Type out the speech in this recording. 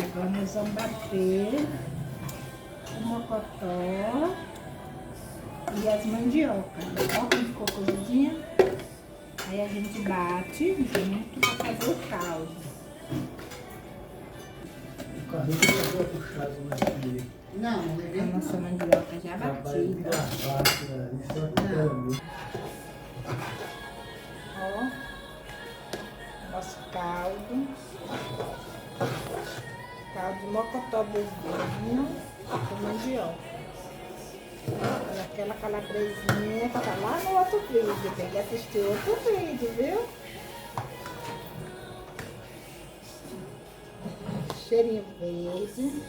Agora nós vamos bater o mocotó e as mandiocas. Coloca de cocôzinha. Aí a gente bate junto para fazer o caldo. O carrinho já foi puxado aqui. Não, a nossa mandioca já batida. Ó, nosso caldo. Caldo de mocotó bovinho com mandioca. Olha aquela calabresinha que tá lá no outro vídeo. Tem que assistir outro vídeo, viu? Cheirinho verde.